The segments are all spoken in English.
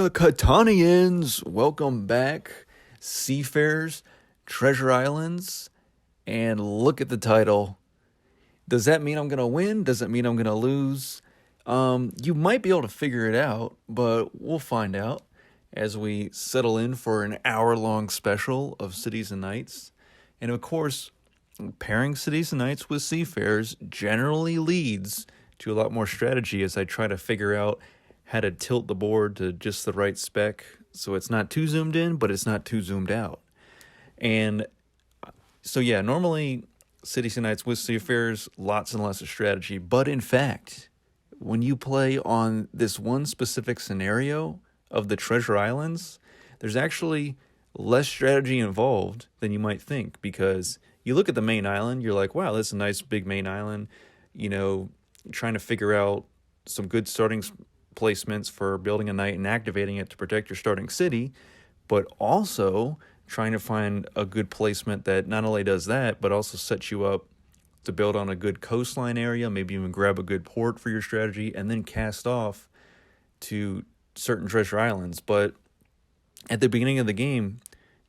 Catanians, welcome back. Seafarers, Treasure Islands, and look at the title. Does that mean I'm going to win? Does it mean I'm going to lose? You might be able to figure it out, but we'll find out as we settle in for an hour-long special of Cities and Nights. And of course, pairing Cities and Nights with Seafarers generally leads to a lot more strategy as I try to figure out how to tilt the board to just the right spec so it's not too zoomed in, but it's not too zoomed out. And so, yeah, normally Cities and Nights with Seafarers, lots and lots of strategy. But in fact, when you play on this one specific scenario of the Treasure Islands, there's actually less strategy involved than you might think, because you look at the main island, you're like, wow, that's a nice big main island, trying to figure out some good starting placements for building a knight and activating it to protect your starting city, but also trying to find a good placement that not only does that, but also sets you up to build on a good coastline area, maybe even grab a good port for your strategy, and then cast off to certain treasure islands. But at the beginning of the game,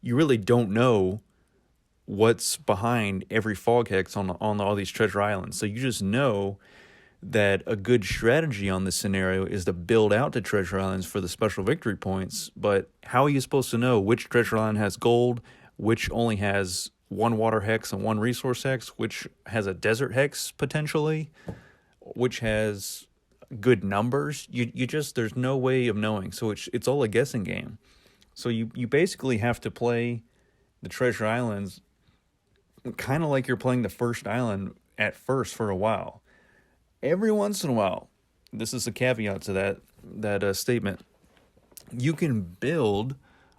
you really don't know what's behind every fog hex on all these treasure islands. So you just know that a good strategy on this scenario is to build out to treasure islands for the special victory points. But how are you supposed to know which treasure island has gold, which only has one water hex and one resource hex, which has a desert hex potentially, which has good numbers? You just, there's no way of knowing. So it's all a guessing game. So you basically have to play the treasure islands kind of like you're playing the first island at first for a while. Every once in a while, this is a caveat to that statement, you can build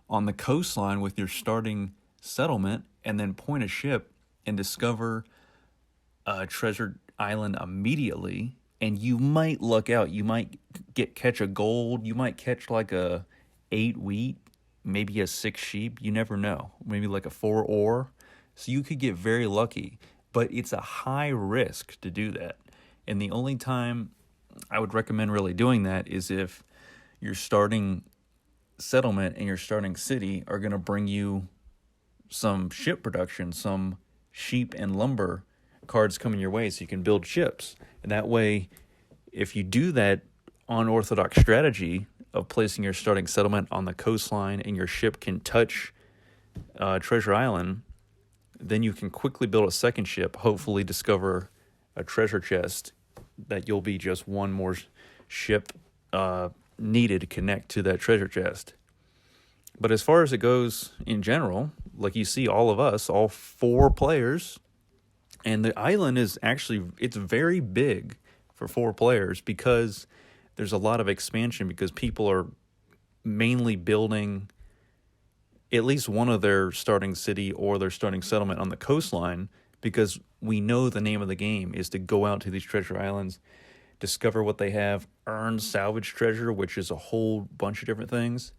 on the coastline with your starting settlement and then point a ship and discover a treasure island immediately, and you might luck out. You might catch a gold, you might catch like a 8 wheat, maybe a 6 sheep, you never know, maybe like a 4 ore. So you could get very lucky, but it's a high risk to do that. And the only time I would recommend really doing that is if your starting settlement and your starting city are going to bring you some ship production, some sheep and lumber cards coming your way so you can build ships. And that way, if you do that unorthodox strategy of placing your starting settlement on the coastline and your ship can touch Treasure Island, then you can quickly build a second ship, hopefully discover a treasure chest that you'll be just one more ship needed to connect to that treasure chest. But as far as it goes in general, like you see all of us, all 4 players, and the island is actually, it's very big for 4 players because there's a lot of expansion, because people are mainly building at least one of their starting city or their starting settlement on the coastline, because we know the name of the game is to go out to these treasure islands, discover what they have, earn salvage treasure, which is a whole bunch of different things,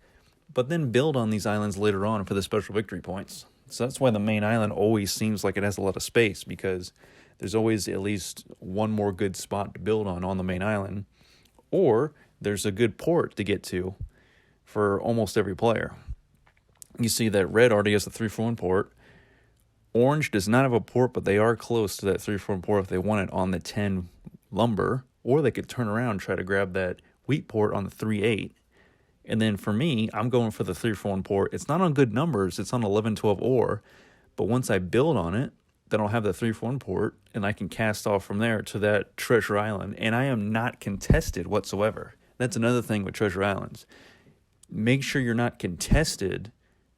but then build on these islands later on for the special victory points. So that's why the main island always seems like it has a lot of space, because there's always at least one more good spot to build on the main island, or there's a good port to get to for almost every player. You see that red already has the 3-for-1 port. Orange does not have a port, but they are close to that 3-for-1 port if they want it on the 10 lumber, or they could turn around and try to grab that wheat port on the 3-8. And then for me, I'm going for the 3-for-1 port. It's not on good numbers, it's on 11-12 ore, but once I build on it, then I'll have the 3-for-1 port, and I can cast off from there to that treasure island, and I am not contested whatsoever. That's another thing with treasure islands. Make sure you're not contested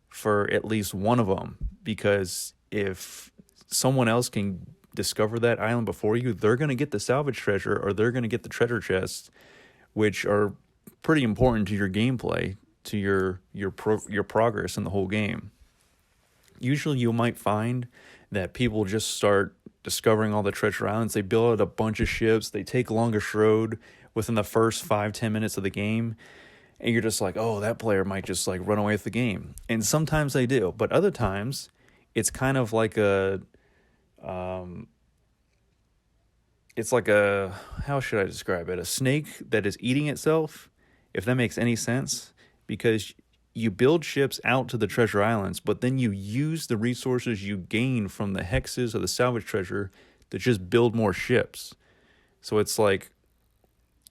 for at least one of them, because if someone else can discover that island before you, they're going to get the salvage treasure, or they're going to get the treasure chests, which are pretty important to your gameplay, to your progress in the whole game. Usually you might find that people just start discovering all the treasure islands, they build out a bunch of ships, they take longest road within the first 5-10 minutes of the game, and you're just like, oh, that player might just like run away with the game. And sometimes they do, but other times it's kind of like it's like a, how should I describe it? A snake that is eating itself, if that makes any sense, because you build ships out to the treasure islands, but then you use the resources you gain from the hexes or the salvage treasure to just build more ships. So it's like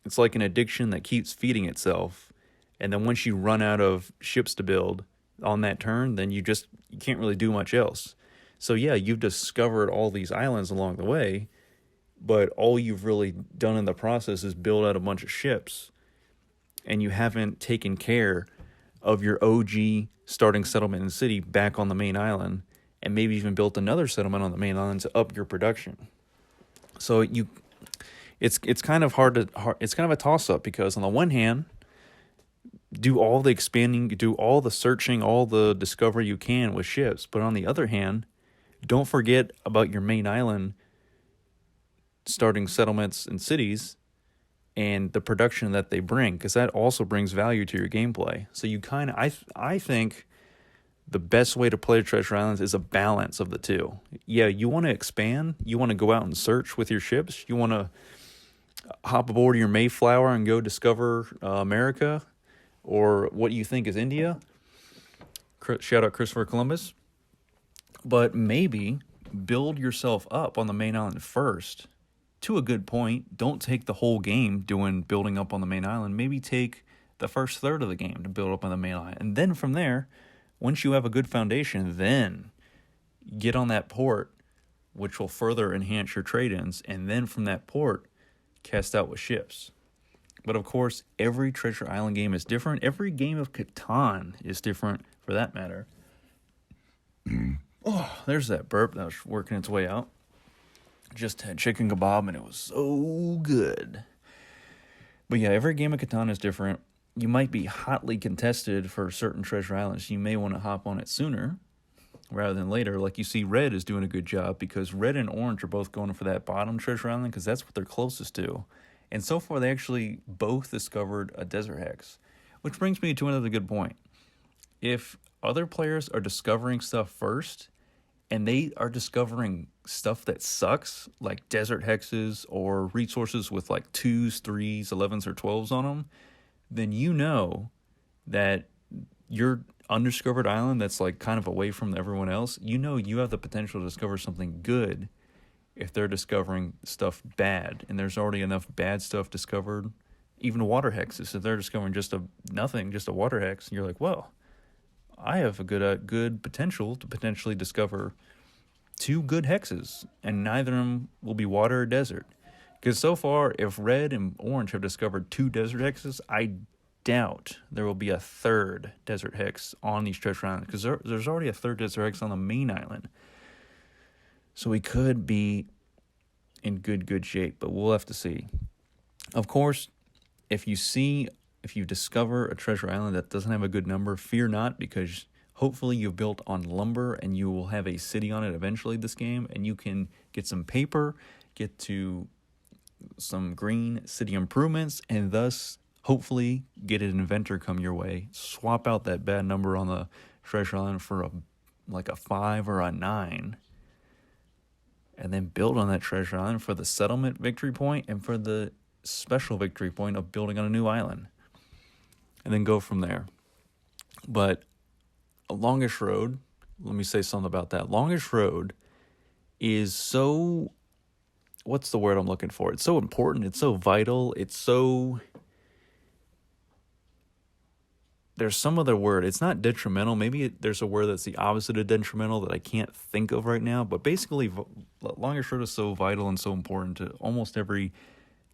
an addiction that keeps feeding itself. And then once you run out of ships to build on that turn, then you can't really do much else. So yeah, you've discovered all these islands along the way, but all you've really done in the process is build out a bunch of ships. And you haven't taken care of your OG starting settlement and city back on the main island, and maybe even built another settlement on the main island to up your production. So it's kind of it's kind of a toss up, because on the one hand, do all the expanding, do all the searching, all the discovery you can with ships, but on the other hand, don't forget about your main island starting settlements and cities and the production that they bring, because that also brings value to your gameplay. So you kind of, I think the best way to play Treasure Islands is a balance of the two. Yeah, you want to expand, you want to go out and search with your ships, you want to hop aboard your Mayflower and go discover America, or what you think is India. Shout out Christopher Columbus. But maybe build yourself up on the main island first, to a good point. Don't take the whole game building up on the main island. Maybe take the first third of the game to build up on the main island. And then from there, once you have a good foundation, then get on that port, which will further enhance your trade-ins. And then from that port, cast out with ships. But of course, every Treasure Island game is different. Every game of Catan is different, for that matter. Oh, there's that burp that was working its way out. Just had chicken kebab and it was so good. But yeah, every game of Catan is different. You might be hotly contested for certain treasure islands. You may want to hop on it sooner rather than later. Like you see, Red is doing a good job, because Red and Orange are both going for that bottom treasure island, because that's what they're closest to. And so far, they actually both discovered a desert hex. Which brings me to another good point. If other players are discovering stuff first, and they are discovering stuff that sucks, like desert hexes or resources with like 2s, 3s, 11s, or 12s on them, then you know that your undiscovered island that's like kind of away from everyone else, you know you have the potential to discover something good if they're discovering stuff bad. And there's already enough bad stuff discovered, even water hexes. If they're discovering just a water hex, and you're like, well, I have a good potential to potentially discover 2 good hexes, and neither of them will be water or desert. Because so far, if Red and Orange have discovered 2 desert hexes, I doubt there will be a 3rd desert hex on these treasure islands, because there's already a 3rd desert hex on the main island. So we could be in good shape, but we'll have to see. Of course, if you discover a treasure island that doesn't have a good number, fear not, because hopefully you've built on lumber and you will have a city on it eventually this game, and you can get some paper, get to some green city improvements, and thus hopefully get an inventor come your way. Swap out that bad number on the treasure island for a 5 or a 9, and then build on that treasure island for the settlement victory point and for the special victory point of building on a new island. And then go from there. But Longish Road, let me say something about that. Longish Road is so, what's the word I'm looking for? It's so important. It's so vital. There's some other word. It's not detrimental. Maybe there's a word that's the opposite of detrimental that I can't think of right now. But basically, Longish Road is so vital and so important to almost every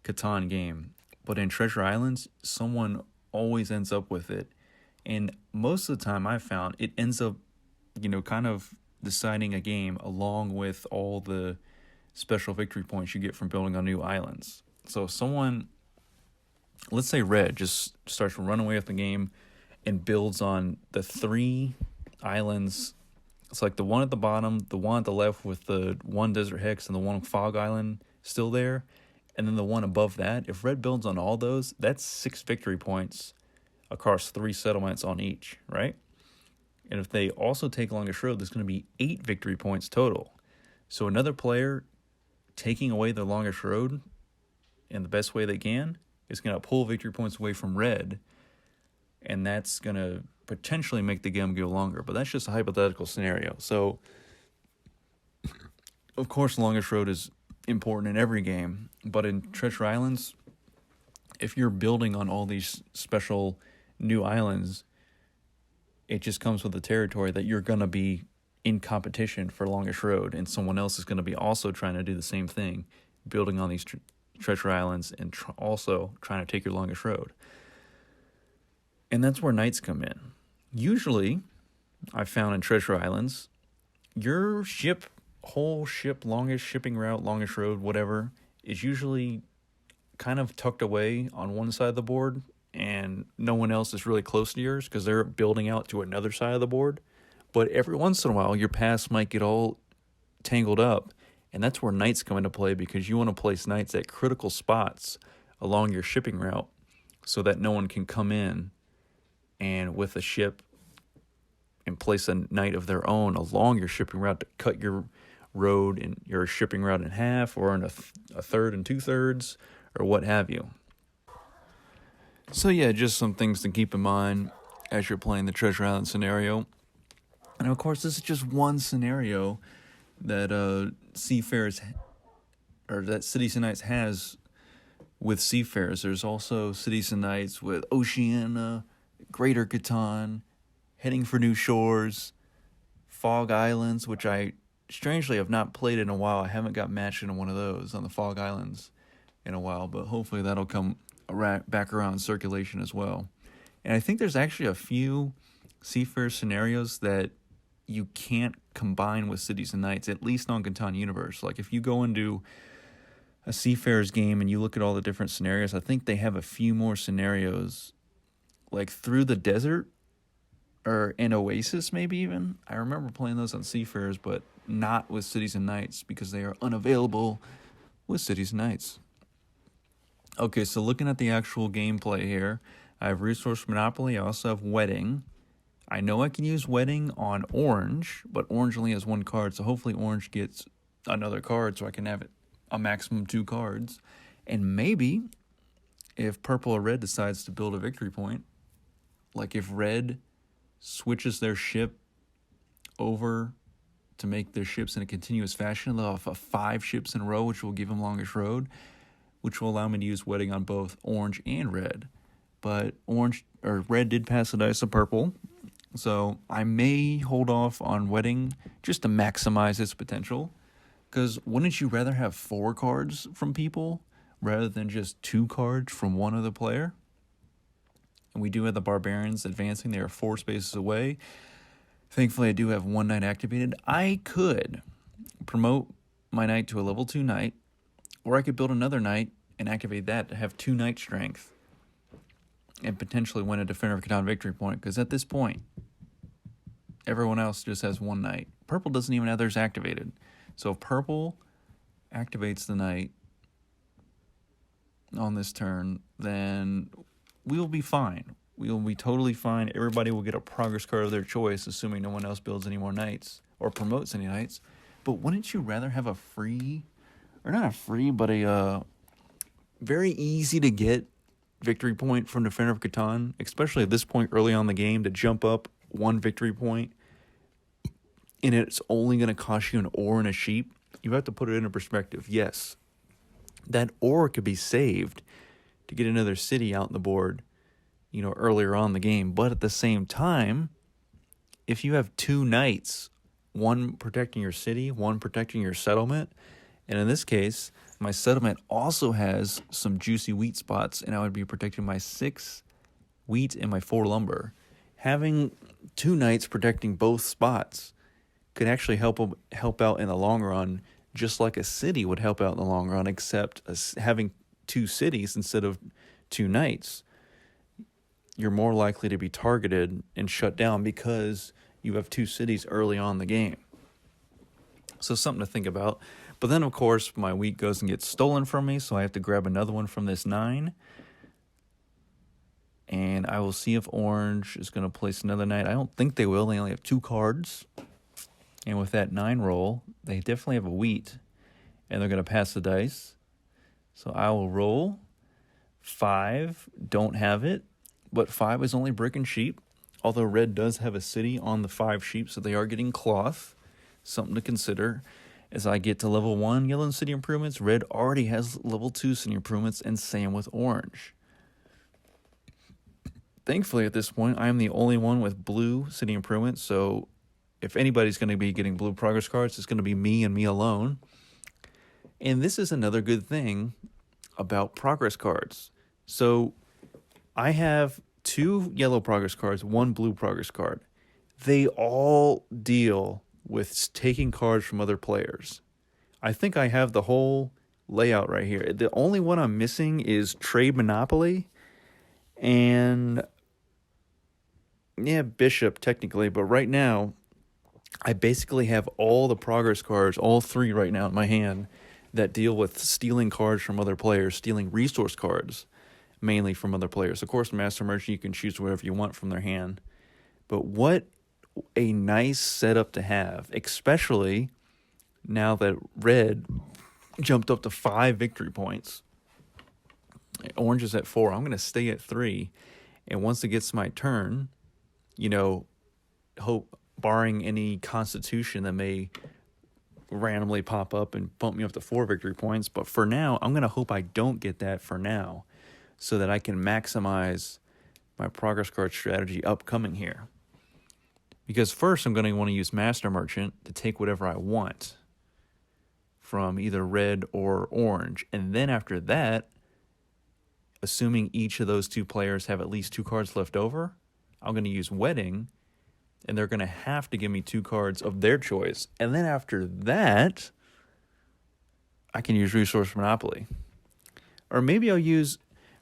Catan game. But in Treasure Islands, someone always ends up with it. And most of the time I've found it ends up, kind of deciding a game along with all the special victory points you get from building on new islands. So if someone, let's say Red, just starts to run away with the game and builds on the 3 islands. It's like the one at the bottom, the one at the left with the 1 desert hex and the 1 fog island still there, and then the one above that. If Red builds on all those, that's 6 victory points across 3 settlements on each, right? And if they also take Longish Road, there's going to be 8 victory points total. So another player taking away the Longish Road in the best way they can is going to pull victory points away from Red, and that's going to potentially make the game go longer. But that's just a hypothetical scenario. So, of course, longest road is important in every game, but in Treasure Islands, if you're building on all these special new islands, it just comes with the territory that you're going to be in competition for longest road, and someone else is going to be also trying to do the same thing, building on these treasure islands and also trying to take your longest road. And that's where nights come in. Usually, I've found in treasure islands, your whole ship, longest shipping route, longest road, whatever, is usually kind of tucked away on one side of the board, and no one else is really close to yours because they're building out to another side of the board. But every once in a while, your paths might get all tangled up, and that's where knights come into play, because you want to place knights at critical spots along your shipping route so that no one can come in and with a ship and place a knight of their own along your shipping route to cut your road and your shipping route in half, or in a third and 2/3, or what have you. So yeah, just some things to keep in mind as you're playing the Treasure Island scenario. And of course, this is just one scenario that Seafarers, or that Cities and Nights has with Seafarers. There's also Cities and Nights with Oceania, Greater Catan, Heading for New Shores, Fog Islands, which I strangely have not played in a while. I haven't got matched into one of those on the Fog Islands in a while, but hopefully that'll come back around in circulation as well. And I think there's actually a few Seafarer scenarios that you can't combine with Cities and Nights, at least on Catan Universe. Like if you go into a Seafarers game and you look at all the different scenarios, I think they have a few more scenarios, like Through the Desert or an Oasis maybe even. I remember playing those on Seafarers, but not with Cities and Nights because they are unavailable with Cities and Nights. Okay, so looking at the actual gameplay here, I have Resource Monopoly. I also have Wedding. I know I can use Wedding on Orange, but Orange only has one card, so hopefully Orange gets another card so I can have it a maximum 2 cards. And maybe if Purple or Red decides to build a victory point, like if Red switches their ship over to make their ships in a continuous fashion, they'll have 5 ships in a row, which will give them longest road, which will allow me to use Wedding on both Orange and Red. But Red did pass the dice to Purple, so I may hold off on Wedding just to maximize its potential. Because wouldn't you rather have 4 cards from people rather than just 2 cards from one other player? And we do have the Barbarians advancing. They are 4 spaces away. Thankfully, I do have 1 knight activated. I could promote my knight to a level 2 knight, or I could build another knight and activate that to have 2 knight strength and potentially win a Defender of Catan victory point. Because at this point, everyone else just has 1 knight. Purple doesn't even have theirs activated. So if Purple activates the knight on this turn, then we'll be fine. We'll be totally fine. Everybody will get a progress card of their choice, assuming no one else builds any more knights or promotes any knights. But wouldn't you rather have a free, or not a free, but a very easy to get victory point from Defender of Catan, especially at this point early on in the game, to jump up 1 victory point, and it's only going to cost you an ore and a sheep? You have to put it into perspective. Yes, that ore could be saved to get another city out on the board, earlier on in the game. But at the same time, if you have 2 knights, 1 protecting your city, 1 protecting your settlement, and in this case, my settlement also has some juicy wheat spots, and I would be protecting my 6 wheat and my 4 lumber. Having 2 knights protecting both spots could actually help out in the long run, just like a city would help out in the long run, except having 2 cities instead of 2 knights, you're more likely to be targeted and shut down because you have 2 cities early on in the game. So something to think about. But then, of course, my wheat goes and gets stolen from me, so I have to grab another one from this 9. And I will see if Orange is going to place another knight. I don't think they will. They only have 2 cards. And with that 9 roll, they definitely have a wheat. And they're going to pass the dice. So I will roll 5. Don't have it. but 5 is only brick and sheep. Although red does have a city on the 5 sheep, so they are getting cloth. Something to consider. As I get to level 1 yellow city improvements, red already has level 2 city improvements, and same with orange. Thankfully, at this point, I am the only one with blue city improvements, so if anybody's going to be getting blue progress cards, it's going to be me and me alone. And this is another good thing about progress cards. So I have 2 yellow progress cards, 1 blue progress card. They all deal with taking cards from other players. I think I have the whole layout right here. The only one I'm missing is Trade Monopoly and Bishop technically, but right now I basically have all the progress cards, all 3 right now in my hand, that deal with stealing cards from other players, stealing resource cards mainly from other players. Of course, Master Merchant, you can choose whatever you want from their hand. But what a nice setup to have, especially now that red jumped up to 5 victory points. Orange is at 4. I'm going to stay at 3. And once it gets my turn, hope, barring any constitution that may randomly pop up and bump me up to 4 victory points. But for now, I'm going to hope I don't get that for now, so that I can maximize my progress card strategy upcoming here. Because first, I'm going to want to use Master Merchant to take whatever I want from either red or orange. And then after that, assuming each of those 2 players have at least 2 cards left over, I'm going to use Wedding, and they're going to have to give me 2 cards of their choice. And then after that, I can use Resource Monopoly. Or maybe I'll use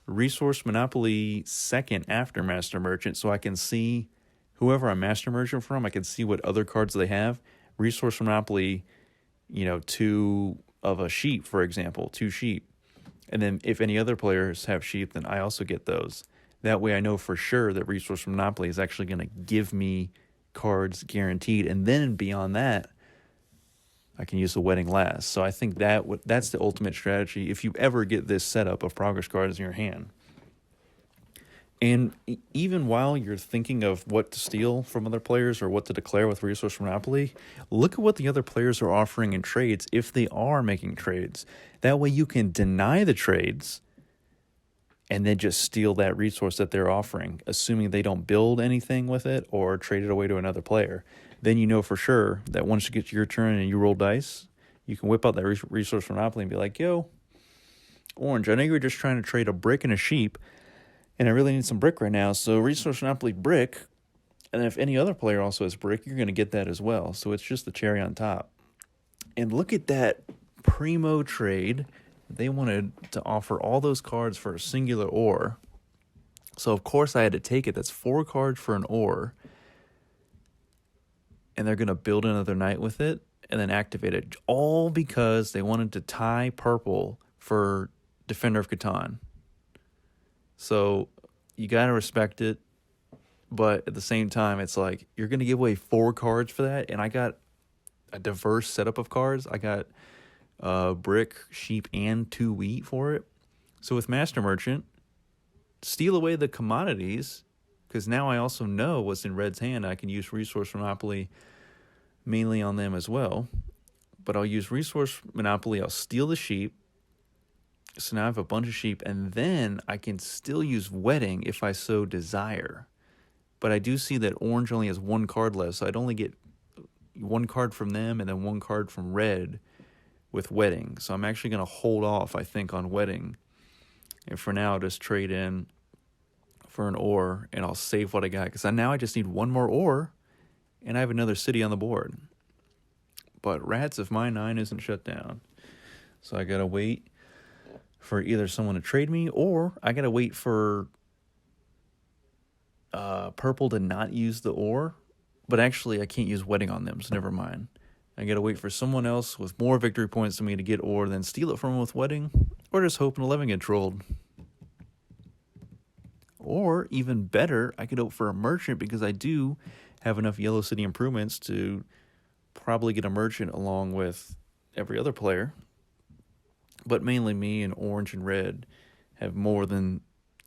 Resource Monopoly second after Master Merchant, so I can see whoever I'm Master Merchant from, I can see what other cards they have. Resource Monopoly, 2 of a sheep, for example, 2 sheep. And then if any other players have sheep, then I also get those. That way I know for sure that Resource Monopoly is actually going to give me cards guaranteed. And then beyond that, I can use the Wedding last. So I think that's the ultimate strategy if you ever get this setup of progress cards in your hand. And even while you're thinking of what to steal from other players or what to declare with Resource Monopoly, look at what the other players are offering in trades if they are making trades. That way you can deny the trades and then just steal that resource that they're offering, assuming they don't build anything with it or trade it away to another player. Then you know for sure that once you get to your turn and you roll dice, you can whip out that Resource Monopoly and be like, yo, Orange, I know you were just trying to trade a brick and a sheep, and I really need some brick right now, so Resource Monopoly brick, and if any other player also has brick, you're going to get that as well. So it's just the cherry on top. And look at that primo trade. They wanted to offer all those cards for a singular ore. So of course I had to take it. That's 4 cards for an ore. And they're going to build another knight with it and then activate it. All because they wanted to tie purple for Defender of Catan. So you got to respect it. But at the same time, it's like, you're going to give away 4 cards for that? And I got a diverse setup of cards. I got brick, sheep, and 2 wheat for it. So with Master Merchant, steal away the commodities, because now I also know what's in Red's hand. I can use Resource Monopoly mainly on them as well. But I'll use Resource Monopoly. I'll steal the sheep. So now I have a bunch of sheep. And then I can still use Wedding if I so desire. But I do see that Orange only has 1 card left. So I'd only get 1 card from them and then 1 card from Red with Wedding. So I'm actually going to hold off, I think, on Wedding. And for now, I'll just trade in for an ore, and I'll save what I got. Because now I just need 1 more ore, and I have another city on the board. But rats if my 9 isn't shut down. So I got to wait for either someone to trade me, or I got to wait for purple to not use the ore. But actually, I can't use Wedding on them, so never mind. I got to wait for someone else with more victory points than me to get ore, then steal it from them with Wedding, or just hope an 11 get trolled. Or, even better, I could hope for a merchant, because I do have enough Yellow City improvements to probably get a merchant along with every other player. But mainly me and Orange and Red have more than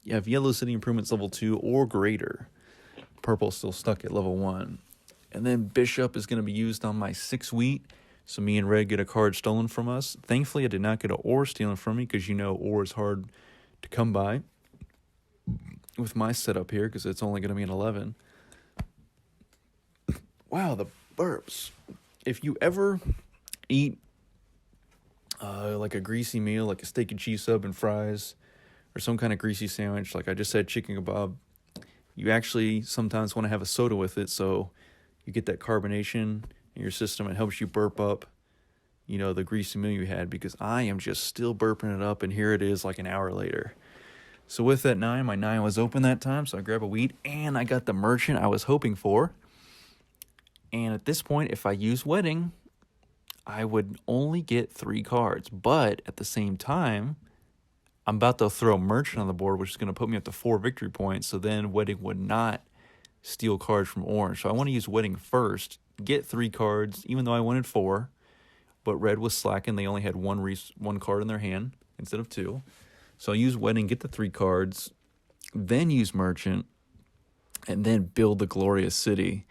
You have yellow city improvements level 2 or greater. Purple's still stuck at level 1. And then Bishop is going to be used on my 6 wheat. So me and red get a card stolen from us. Thankfully, I did not get an ore stolen from me because ore is hard to come by with my setup here because it's only going to be an 11. Wow, the burps. If you ever eat like a greasy meal, like a steak and cheese sub and fries, or some kind of greasy sandwich, like I just said, chicken kebab, you actually sometimes want to have a soda with it, so you get that carbonation in your system. It helps you burp up, the greasy meal you had, because I am just still burping it up, and here it is like an hour later. So with that 9, my 9 was open that time, so I grab a wheat, and I got the merchant I was hoping for. And at this point, if I use wedding, I would only get 3 cards. But at the same time, I'm about to throw merchant on the board, which is going to put me up to 4 victory points. So then wedding would not steal cards from orange. So I want to use wedding first, get 3 cards, even though I wanted 4. But red was slacking. They only had one card in their hand instead of 2. So I use wedding, get the 3 cards, then use merchant, and then build the glorious city.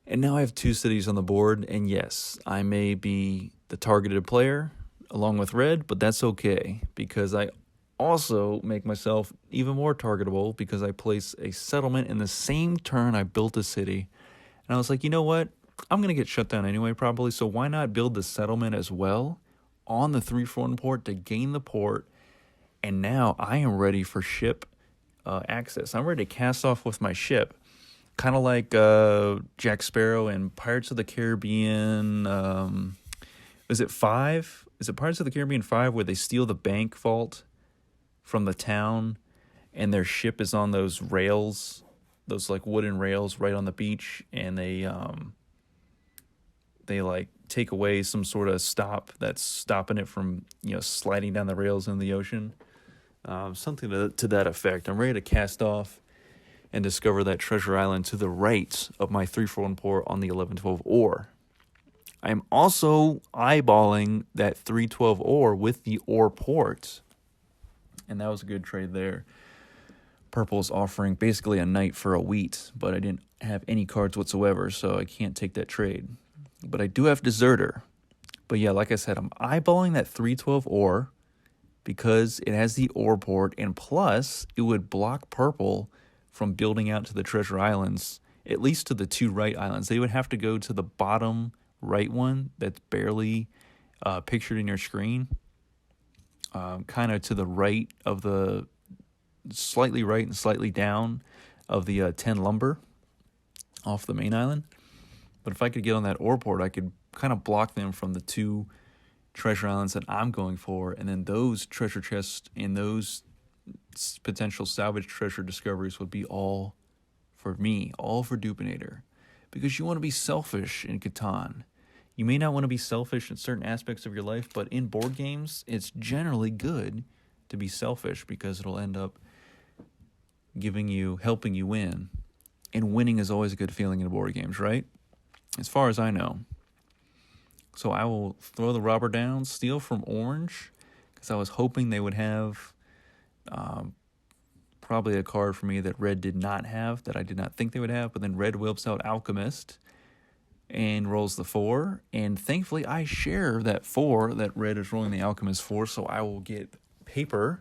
And now I have 2 cities on the board, and yes, I may be the targeted player along with red, but that's okay because I also make myself even more targetable because I place a settlement in the same turn I built a city. And I was like, you know what? I'm going to get shut down anyway probably, so why not build the settlement as well on the 3-4 port to gain the port? And now I am ready for ship access. I'm ready to cast off with my ship. Kind of like Jack Sparrow in Pirates of the Caribbean. Is it 5? Is it Pirates of the Caribbean 5 where they steal the bank vault from the town and their ship is on those rails, those like wooden rails right on the beach, and they like take away some sort of stop that's stopping it from sliding down the rails in the ocean. Something to that effect. I'm ready to cast off and discover that treasure island to the right of my 3-4 port on the 11-12 ore. I am also eyeballing that 3-12 ore with the ore port, and that was a good trade there. Purple's offering basically a knight for a wheat, but I didn't have any cards whatsoever, so I can't take that trade. But I do have deserter. But yeah, like I said, I'm eyeballing that 3-12 ore because it has the ore port, and plus it would block purple from building out to the treasure islands, at least to the 2 right islands. They would have to go to the bottom right one that's barely pictured in your screen, kind of to the right of the, slightly right and slightly down of the 10 lumber off the main island. But if I could get on that ore port, I could kind of block them from the 2 treasure islands that I'm going for, and then those treasure chests and those potential salvage treasure discoveries would be all for me, all for Dupinator, because you want to be selfish in Catan. You may not want to be selfish in certain aspects of your life, but in board games, it's generally good to be selfish because it'll end up helping you win. And winning is always a good feeling in board games, right? As far as I know. So I will throw the robber down, steal from orange, because I was hoping they would have probably a card for me that red did not have, that I did not think they would have, but then red whips out Alchemist and rolls the 4, and thankfully I share that 4 that red is rolling the Alchemist for, so I will get paper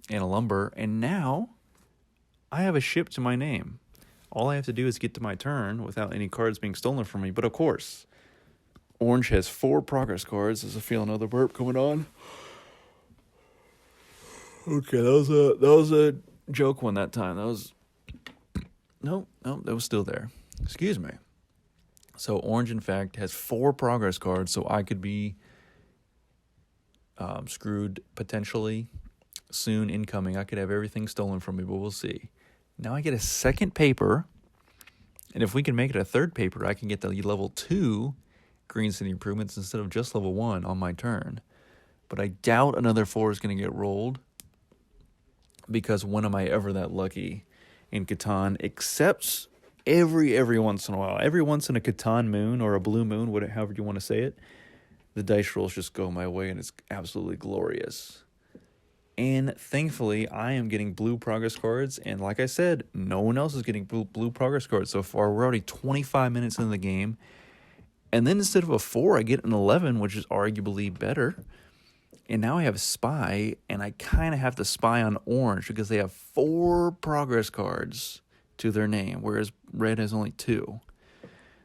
and a lumber, and now I have a ship to my name. All I have to do is get to my turn without any cards being stolen from me, but of course, orange has 4 progress cards. There's a feeling another burp coming on. Okay, that was a joke one that time. That was no, that was still there. Excuse me. So orange, in fact, has 4 progress cards, so I could be screwed potentially soon incoming. I could have everything stolen from me, but we'll see. Now I get a second paper, and if we can make it a third paper, I can get the level 2 Green City Improvements instead of just level 1 on my turn. But I doubt another 4 is going to get rolled, because when am I ever that lucky in Catan, except every once in a while. Every once in a Catan moon or a blue moon, however you want to say it, the dice rolls just go my way, and it's absolutely glorious. And thankfully, I am getting blue progress cards. And like I said, no one else is getting blue progress cards so far. We're already 25 minutes into the game. And then instead of a 4, I get an 11, which is arguably better. And now I have Spy, and I kind of have to spy on Orange because they have 4 progress cards to their name, whereas Red has only 2.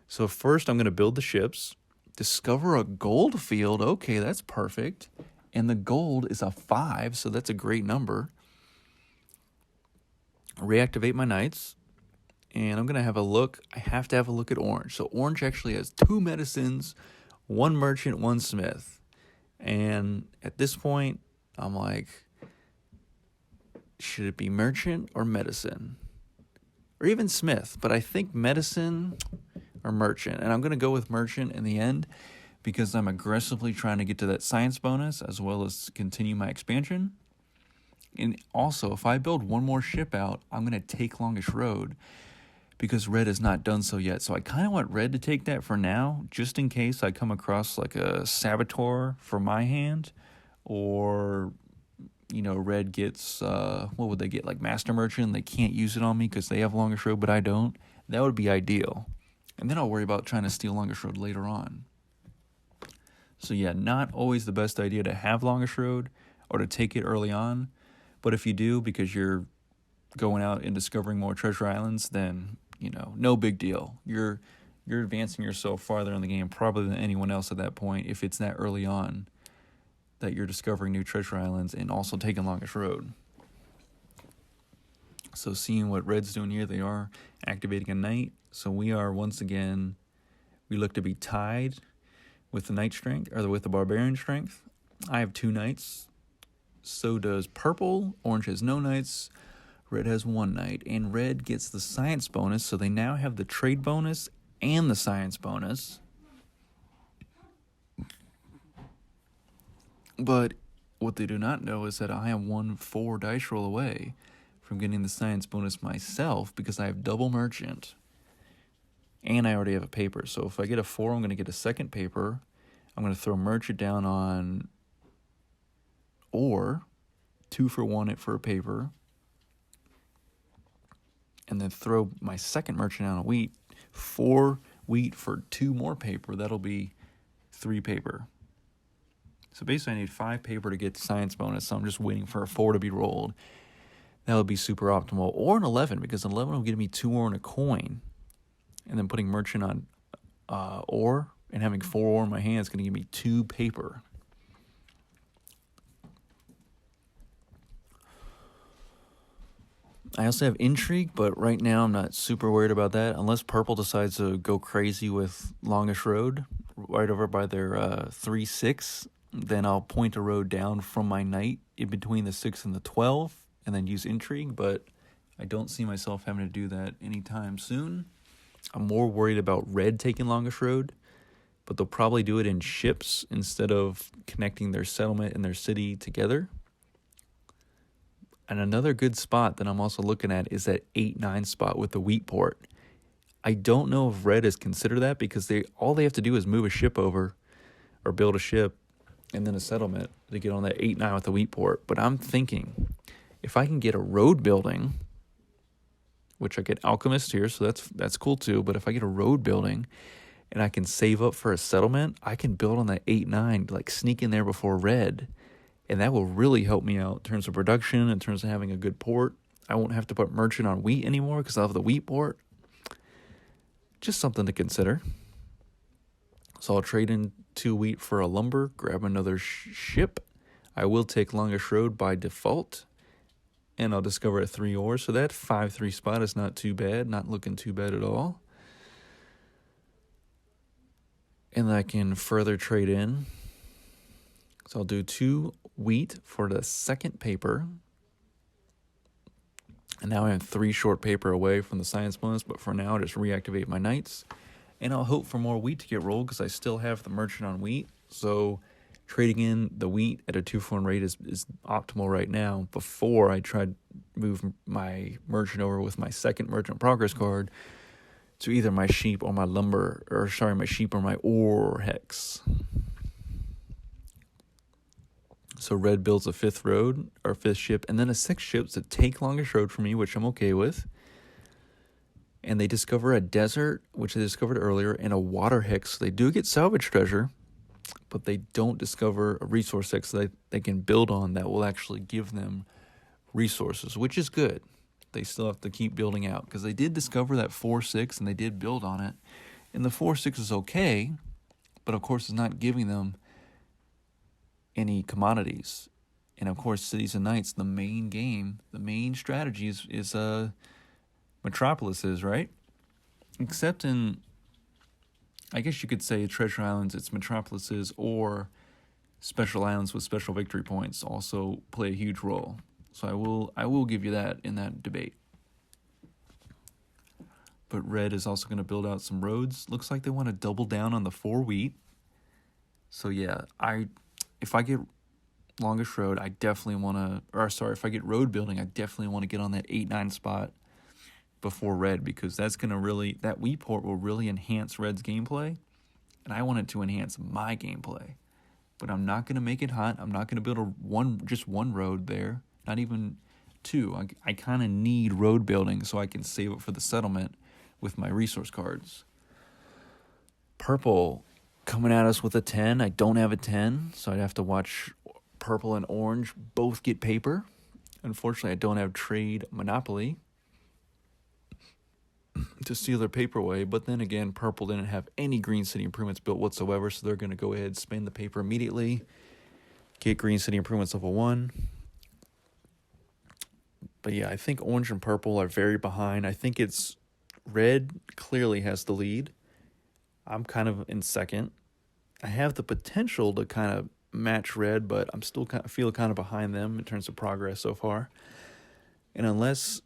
So first I'm going to build the ships, discover a gold field. Okay, that's perfect. And the gold is a 5, so that's a great number. Reactivate my knights, and I'm going to have a look. I have to have a look at Orange. So Orange actually has 2 medicines, 1 merchant, 1 smith. And at this point, I'm like, should it be merchant or medicine? Or even smith, but I think medicine or merchant. And I'm going to go with merchant in the end because I'm aggressively trying to get to that science bonus as well as continue my expansion. And also, if I build 1 more ship out, I'm going to take Longest Road because Red has not done so yet. So I kind of want Red to take that for now, just in case I come across like a Saboteur for my hand, or, Red gets, what would they get, like Master Merchant, they can't use it on me because they have Longest Road, but I don't. That would be ideal. And then I'll worry about trying to steal Longest Road later on. So yeah, not always the best idea to have Longest Road or to take it early on, but if you do because you're going out and discovering more treasure islands, then no big deal. You're advancing yourself farther in the game probably than anyone else at that point if it's that early on that you're discovering new treasure islands and also taking Longest Road. So seeing what Red's doing here, they are activating a knight. So we are once again, we look to be tied with the knight strength, or with the barbarian strength. I have 2 knights. So does purple. Orange has no knights. Red has 1 knight, and Red gets the science bonus, so they now have the trade bonus and the science bonus. But what they do not know is that I am 1 4 dice roll away from getting the science bonus myself because I have double merchant, and I already have a paper. So if I get a 4, I'm going to get a second paper. I'm going to throw merchant down on ore, 2 for 1 for a paper, and then throw my second merchant on a wheat, 4 wheat for 2 more paper. That'll be 3 paper. So basically I need 5 paper to get the science bonus, so I'm just waiting for a 4 to be rolled. That would be super optimal. Or an 11, because an 11 will give me 2 ore and a coin. And then putting merchant on ore and having 4 ore in my hand is going to give me 2 paper. I also have intrigue, but right now I'm not super worried about that. Unless purple decides to go crazy with Longest Road right over by their 3-6, then I'll point a road down from my knight in between the 6 and the 12 and then use intrigue, but I don't see myself having to do that anytime soon. I'm more worried about Red taking Longest Road, but they'll probably do it in ships instead of connecting their settlement and their city together. And another good spot that I'm also looking at is that 8-9 spot with the wheat port. I don't know if Red has considered that because all they have to do is move a ship over or build a ship and then a settlement to get on that 8-9 with the wheat port. But I'm thinking if I can get a road building, which I get alchemist here, so that's cool too. But if I get a road building and I can save up for a settlement, I can build on that 8-9, like sneak in there before Red. And that will really help me out in terms of production, in terms of having a good port. I won't have to put merchant on wheat anymore because I'll have the wheat port. Just something to consider. So I'll trade in 2 wheat for a lumber, grab another ship. I will take Longest Road by default. And I'll discover a 3 ore. So that 5-3 spot is not too bad. Not looking too bad at all. And I can further trade in. So I'll do 2 wheat for the second paper. And now I have 3 short paper away from the science bonus, but for now I'll just reactivate my knights. And I'll hope for more wheat to get rolled because I still have the merchant on wheat. So trading in the wheat at a 2-for-1 rate is optimal right now. Before I tried to move my merchant over with my second merchant progress card to either my sheep or my lumber, my sheep or my ore hex. So red builds a fifth road, or fifth ship, and then a sixth ship to take longest road for me, which I'm okay with. And they discover a desert, which they discovered earlier, and a water hex. They do get salvage treasure, but they don't discover a resource hex that they can build on that will actually give them resources, which is good. They still have to keep building out, because they did discover that 4-6, and they did build on it. And the 4-6 is okay, but of course it's not giving them any commodities. And of course, Cities and Knights, the main game, the main strategy is Metropolis is, right? Except in, I guess you could say, Treasure Islands, it's Metropolises, or Special Islands with special victory points also play a huge role. So I will give you that in that debate. But red is also going to build out some roads. Looks like they want to double down on the 4 wheat. So yeah, if I get longest road, I definitely want to, if I get road building, I definitely want to get on that 8-9 spot before red, because that's going to really, that wheat port will really enhance red's gameplay, and I want it to enhance my gameplay. But I'm not going to make it hot. I'm not going to build just one road there, not even two. I kind of need road building so I can save it for the settlement with my resource cards. Purple coming at us with a 10. I don't have a 10, so I'd have to watch purple and orange both get paper. Unfortunately, I don't have trade monopoly to steal their paper away. But then again, purple didn't have any green city improvements built whatsoever, so they're going to go ahead and spend the paper immediately, get green city improvements level 1. But yeah, I think orange and purple are very behind. I think it's red clearly has the lead. I'm kind of in second. I have the potential to kind of match red, but I'm still feel kind of behind them in terms of progress so far. And unless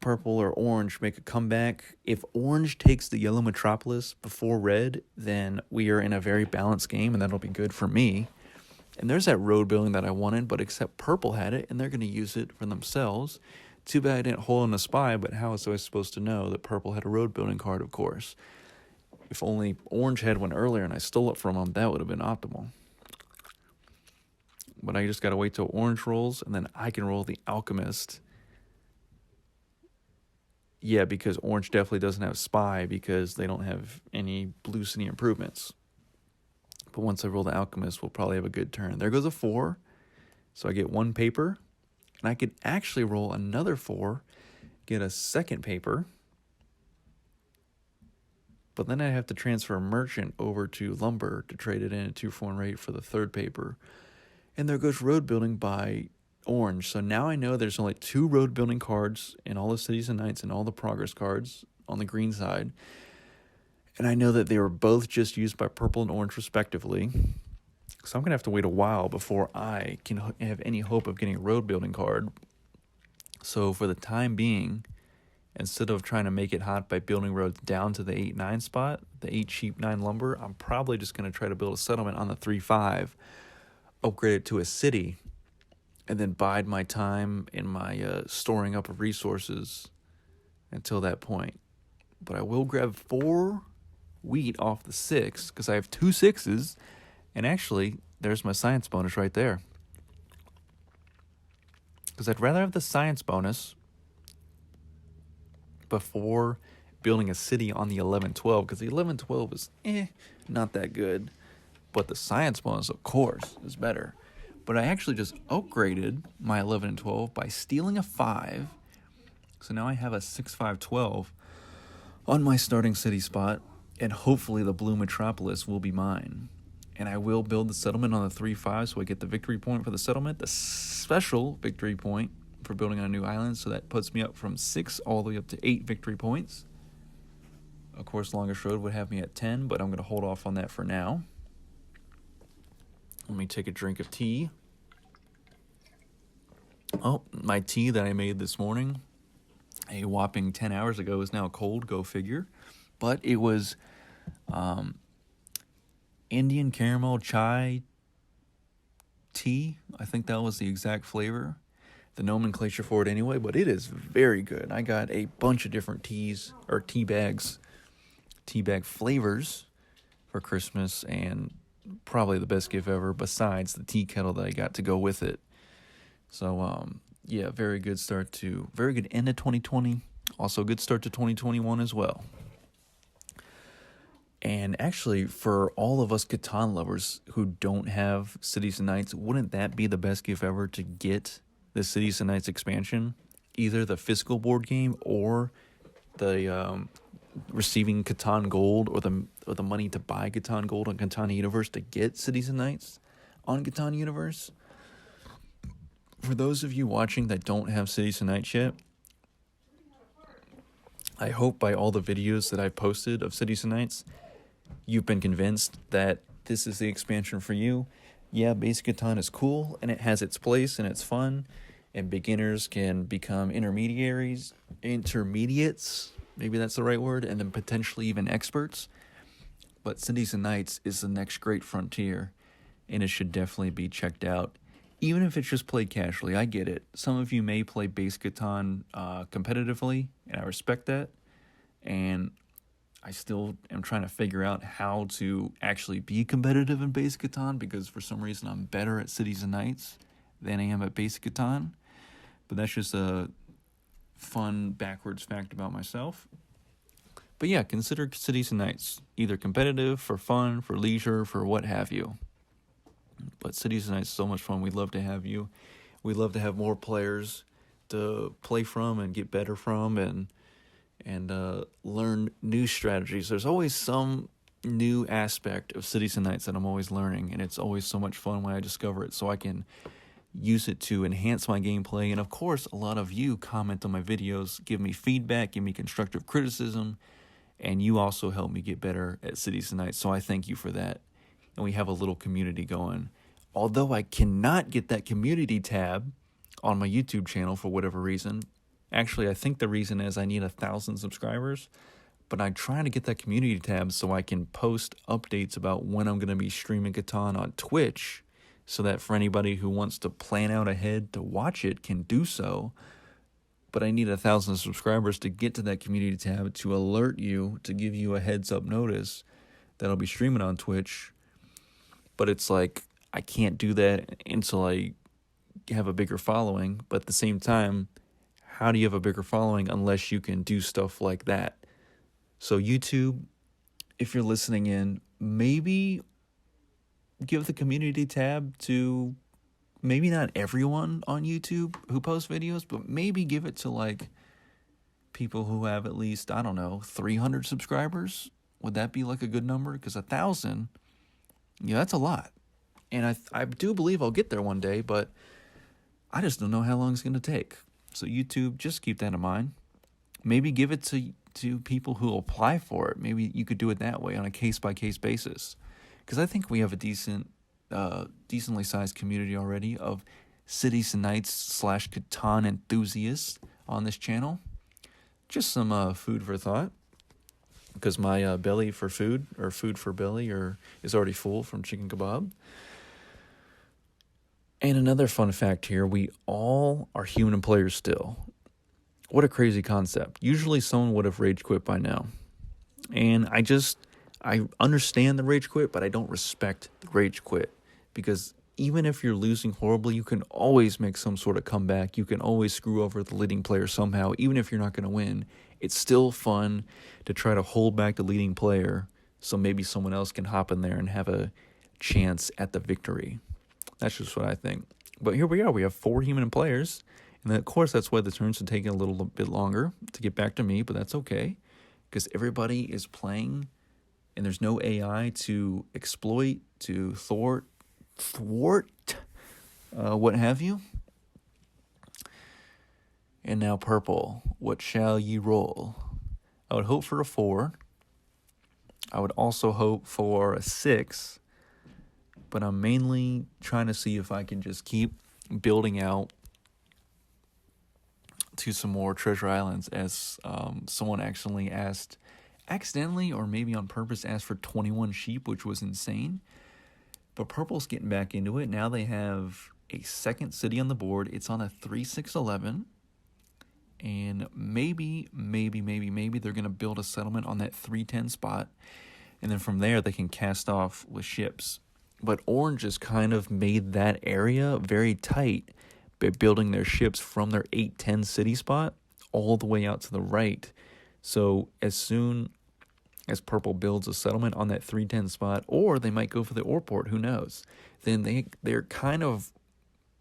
purple or orange make a comeback, if orange takes the yellow Metropolis before red, then we are in a very balanced game, and that'll be good for me. And there's that road building that I wanted, but except purple had it, and they're going to use it for themselves. Too bad I didn't hole in a spy, but how was I supposed to know that purple had a road building card, of course? If only orange had one earlier and I stole it from them, that would have been optimal. But I just got to wait till orange rolls, and then I can roll the alchemist. Yeah, because orange definitely doesn't have spy because they don't have any blue city improvements. But once I roll the alchemist, we'll probably have a good turn. There goes a 4. So I get 1 paper. And I could actually roll another 4, get a second paper. But then I have to transfer a merchant over to lumber to trade it in at 2-4 rate for the third paper. And there goes road building by orange. So now I know there's only 2 road building cards in all the Cities and Knights and all the progress cards on the green side. And I know that they were both just used by purple and orange respectively. So I'm going to have to wait a while before I can have any hope of getting a road building card. So for the time being, instead of trying to make it hot by building roads down to the 8-9 spot, the 8 cheap 9 lumber, I'm probably just going to try to build a settlement on the 3-5, upgrade it to a city, and then bide my time in my storing up of resources until that point. But I will grab 4 wheat off the 6 because I have 2 6s, and actually there's my science bonus right there, because I'd rather have the science bonus before building a city on the 11-12, because the 11-12 is not that good, but the science bonus of course is better. But I actually just upgraded my 11 and 12 by stealing a 5, so now I have a 6-5-12 on my starting city spot, and hopefully the blue Metropolis will be mine. And I will build the settlement on the 3-5, so I get the victory point for the settlement, the special victory point for building on a new island, so that puts me up from 6 all the way up to 8 victory points. Of course, longest road would have me at 10, but I'm going to hold off on that for now. Let me take a drink of tea. Oh, my tea that I made this morning, a whopping 10 hours ago, is now cold, go figure. But it was Indian caramel chai tea. I think that was the exact flavor, the nomenclature for it anyway, but it is very good. I got a bunch of different teas, or tea bag flavors for Christmas, and probably the best gift ever, besides the tea kettle that I got to go with it. So, yeah, very good end of 2020. Also, good start to 2021 as well. And actually, for all of us Catan lovers who don't have Cities and Nights, wouldn't that be the best gift ever to get the Cities and Nights expansion? Either the physical board game or the receiving Catan Gold, or the money to buy Catan Gold on Catan Universe to get Cities and Nights on Catan Universe. For those of you watching that don't have Cities and Nights yet, I hope by all the videos that I posted of Cities and Nights, you've been convinced that this is the expansion for you. Yeah, Basic Catan is cool, and it has its place, and it's fun, and beginners can become intermediates, maybe that's the right word, and then potentially even experts. But Cities and Nights is the next great frontier, and it should definitely be checked out. Even if it's just played casually, I get it. Some of you may play Basic Catan competitively, and I respect that. And I still am trying to figure out how to actually be competitive in Basic Catan, because for some reason I'm better at Cities and Nights than I am at Basic Catan. But that's just a fun backwards fact about myself. But yeah, consider Cities and Nights either competitive, for fun, for leisure, for what have you. But Cities and Nights is so much fun. We'd love to have you. We'd love to have more players to play from and get better from, and learn new strategies. There's always some new aspect of Cities and Nights that I'm always learning, and it's always so much fun when I discover it, so I can use it to enhance my gameplay. And of course, a lot of you comment on my videos, give me feedback, give me constructive criticism, and you also help me get better at Cities and Nights, so I thank you for that. And we have a little community going. Although I cannot get that community tab on my YouTube channel for whatever reason. Actually, I think the reason is I need 1,000 subscribers. But I'm trying to get that community tab so I can post updates about when I'm going to be streaming Catan on Twitch, so that for anybody who wants to plan out ahead to watch it can do so. But I need 1,000 subscribers to get to that community tab to alert you, to give you a heads up notice that I'll be streaming on Twitch. But it's like, I can't do that until I have a bigger following. But at the same time, how do you have a bigger following unless you can do stuff like that? So YouTube, if you're listening in, maybe give the community tab to maybe not everyone on YouTube who posts videos, but maybe give it to like people who have at least, I don't know, 300 subscribers. Would that be like a good number? Because 1,000, yeah, that's a lot. And I do believe I'll get there one day, but I just don't know how long it's going to take. So YouTube, just keep that in mind. Maybe give it to people who apply for it. Maybe you could do it that way on a case-by-case basis. Because I think we have a decently sized community already of Cities and Nights / Catan enthusiasts on this channel. Just some food for thought. Because my belly for food, or food for belly, is already full from chicken kebab. And another fun fact here, we all are human players still. What a crazy concept. Usually someone would have rage quit by now. And I understand the rage quit, but I don't respect the rage quit. Because even if you're losing horribly, you can always make some sort of comeback. You can always screw over the leading player somehow, even if you're not going to win. It's still fun to try to hold back the leading player so maybe someone else can hop in there and have a chance at the victory. That's just what I think. But here we are. We have 4 human players. And of course, that's why the turns are taking a little bit longer to get back to me. But that's okay. Because everybody is playing. And there's no AI to exploit, to thwart, what have you. And now purple. What shall ye roll? I would hope for a 4. I would also hope for a 6. But I'm mainly trying to see if I can just keep building out to some more treasure islands, as someone accidentally or maybe on purpose asked for 21 sheep, which was insane. But purple's getting back into it. Now they have a second city on the board. It's on a 3-6-11. And maybe they're going to build a settlement on that 3-10 spot. And then from there, they can cast off with ships. But orange has kind of made that area very tight by building their ships from their 810 city spot all the way out to the right. So as soon as purple builds a settlement on that 310 spot, or they might go for the ore port, who knows, then they're kind of